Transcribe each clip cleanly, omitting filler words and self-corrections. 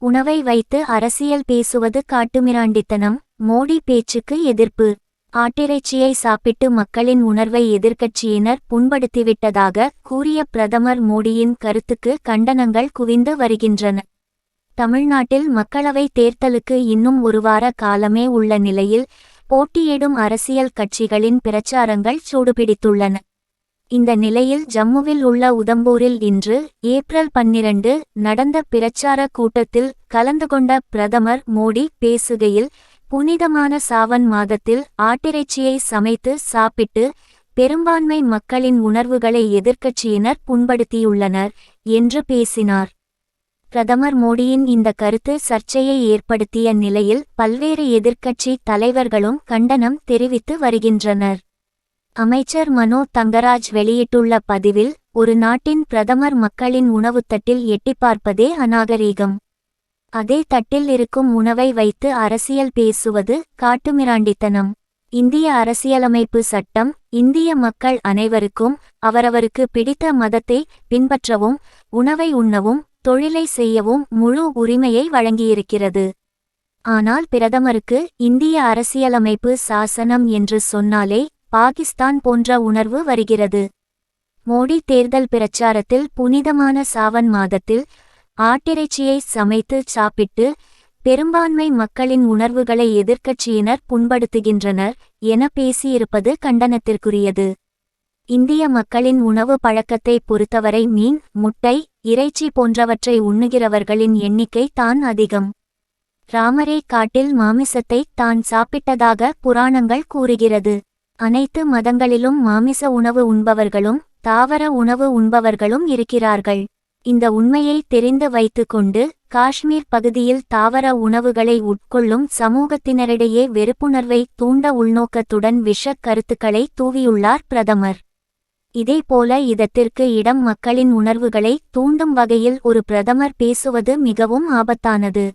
உணவை வைத்து அரசியல் பேசுவது காட்டுமிராண்டித்தனம். மோடி பேச்சுக்கு எதிர்ப்பு. ஆட்டிறைச்சியை சாப்பிட்டு மக்களின் உணர்வை எதிர்க்கட்சியினர் புண்படுத்திவிட்டதாக கூறிய பிரதமர் மோடியின் கருத்துக்கு கண்டனங்கள் குவிந்து வருகின்றன. தமிழ்நாட்டில் மக்களவை தேர்தலுக்கு இன்னும் ஒரு வார காலமே உள்ள நிலையில் போட்டியிடும் அரசியல் கட்சிகளின் பிரச்சாரங்கள் சூடுபிடித்துள்ளன. இந்த நிலையில் ஜம்முவில் உள்ள உதம்பூரில் இன்று ஏப்ரல் 12 நடந்த பிரச்சார கூட்டத்தில் கலந்து கொண்ட பிரதமர் மோடி பேசுகையில், புனிதமான சாவன் மாதத்தில் ஆட்டிறைச்சியை சமைத்து சாப்பிட்டு பெரும்பான்மை மக்களின் உணர்வுகளை எதிர்க்கட்சியினர் புண்படுத்தியுள்ளனர் என்று பேசினார். பிரதமர் மோடியின் இந்த கருத்து சர்ச்சையை ஏற்படுத்திய நிலையில் பல்வேறு எதிர்க்கட்சி தலைவர்களும் கண்டனம் தெரிவித்து வருகின்றனர். அமைச்சர் மனோ தங்கராஜ் வெளியிட்டுள்ள பதிவில், ஒரு நாட்டின் பிரதமர் மக்களின் உணவுத்தட்டில் எட்டிப்பார்ப்பதே அநாகரீகம். அதே தட்டில் இருக்கும் உணவை வைத்து அரசியல் பேசுவது காட்டுமிராண்டித்தனம். இந்திய அரசியலமைப்பு சட்டம் இந்திய மக்கள் அனைவருக்கும் அவரவருக்கு பிடித்த மதத்தை பின்பற்றவும் உணவை உண்ணவும் தொழிலை செய்யவும் முழு உரிமையை வழங்கியிருக்கிறது. ஆனால் பிரதமருக்கு இந்திய அரசியலமைப்பு சாசனம் என்று சொன்னாலே பாகிஸ்தான் போன்ற உணர்வு வருகிறது. மோடி தேர்தல் பிரச்சாரத்தில் புனிதமான சாவன் மாதத்தில் ஆட்டிறைச்சியை சமைத்து சாப்பிட்டு பெரும்பான்மை மக்களின் உணர்வுகளை எதிர்க்கட்சியினர் புண்படுத்துகின்றனர் என பேசியிருப்பது கண்டனத்திற்குரியது. இந்திய மக்களின் உணவு பழக்கத்தை பொறுத்தவரை மீன், முட்டை, இறைச்சி போன்றவற்றை உண்ணுகிறவர்களின் எண்ணிக்கை தான் அதிகம். ராமரே காட்டில் மாமிசத்தை தான் சாப்பிட்டதாக புராணங்கள் கூறுகிறது. அனைத்து மதங்களிலும் மாமிச உணவு உண்பவர்களும் தாவர உணவு உண்பவர்களும் இருக்கிறார்கள். இந்த உண்மையை தெரிந்து வைத்துக்கொண்டு காஷ்மீர் பகுதியில் தாவர உணவுகளை உட்கொள்ளும் சமூகத்தினரிடையே வெறுப்புணர்வை தூண்ட உள்நோக்கத்துடன் விஷக் கருத்துக்களை தூவியுள்ளார் பிரதமர். இதேபோல இதத்திற்கு இடம் மக்களின் உணர்வுகளை தூண்டும் வகையில் ஒரு பிரதமர் பேசுவது மிகவும் ஆபத்தானது.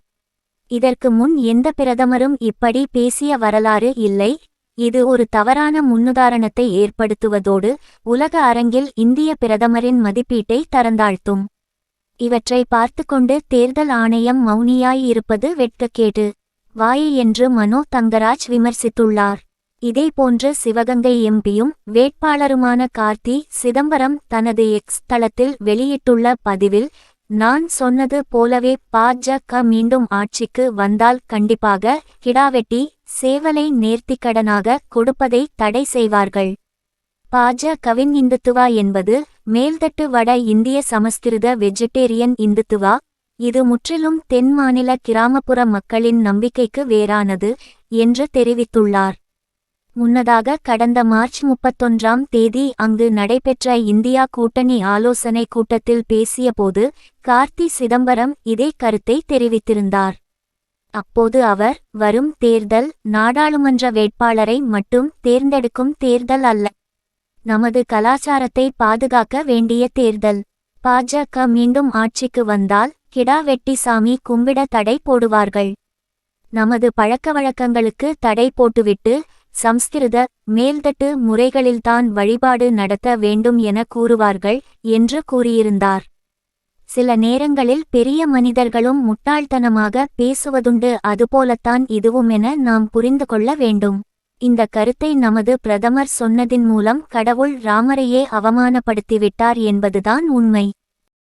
இதற்கு முன் எந்த பிரதமரும் இப்படி பேசிய வரலாறு இல்லை. இது ஒரு தவறான முன்னுதாரணத்தை ஏற்படுத்துவதோடு உலக அரங்கில் இந்திய பிரதமரின் மதிப்பீட்டை தரந்தாழ்த்தும். இவற்றை பார்த்துக்கொண்டு தேர்தல் ஆணையம் மௌனியாய் இருப்பது வெட்கக்கேடு. வாயை என்று மனோ தங்கராஜ் விமர்சித்துள்ளார். இதேபோன்று சிவகங்கை எம்பியும் வேட்பாளருமான கார்த்தி சிதம்பரம் தனது எக்ஸ் தளத்தில் வெளியிட்டுள்ள பதிவில், நான் சொன்னது போலவே பா.ஜ.க மீண்டும் ஆட்சிக்கு வந்தால் கண்டிப்பாக கிடாவெட்டி சேவலை நேர்த்திக்கடனாக கொடுப்பதை தடை செய்வார்கள். பா.ஜ.கவின் இந்துத்துவா என்பது மேல்தட்டு வட இந்திய சமஸ்கிருத வெஜிடேரியன் இந்துத்துவா. இது முற்றிலும் தென் மாநில கிராமப்புற மக்களின் நம்பிக்கைக்கு வேறானது என்று தெரிவித்துள்ளார். முன்னதாக கடந்த மார்ச் 31ஆம் தேதி அங்கு நடைபெற்ற இந்தியா கூட்டணி ஆலோசனை கூட்டத்தில் பேசியபோது கார்த்தி சிதம்பரம் இதே கருத்தை தெரிவித்திருந்தார். அப்போது அவர், வரும் தேர்தல் நாடாளுமன்ற வேட்பாளரை மட்டும் தேர்ந்தெடுக்கும் தேர்தல் அல்ல, நமது கலாச்சாரத்தை பாதுகாக்க வேண்டிய தேர்தல். பா.ஜ.க மீண்டும் ஆட்சிக்கு வந்தால் கிடா வெட்டி சாமி கும்பிட தடை போடுவார்கள். நமது பழக்கவழக்கங்களுக்கு தடை போட்டுவிட்டு சம்ஸ்கிருத மேல்தட்டு முறைகளில்தான் வழிபாடு நடத்த வேண்டும் என கூறுவார்கள் என்று கூறியிருந்தார். சில நேரங்களில் பெரிய மனிதர்களும் முட்டாள்தனமாக பேசுவதுண்டு, அதுபோலத்தான் இதுவுமென நாம் புரிந்து கொள்ள வேண்டும். இந்த கருத்தை நமது பிரதமர் சொன்னதின் மூலம் கடவுள் ராமரையே அவமானப்படுத்திவிட்டார் என்பதுதான் உண்மை.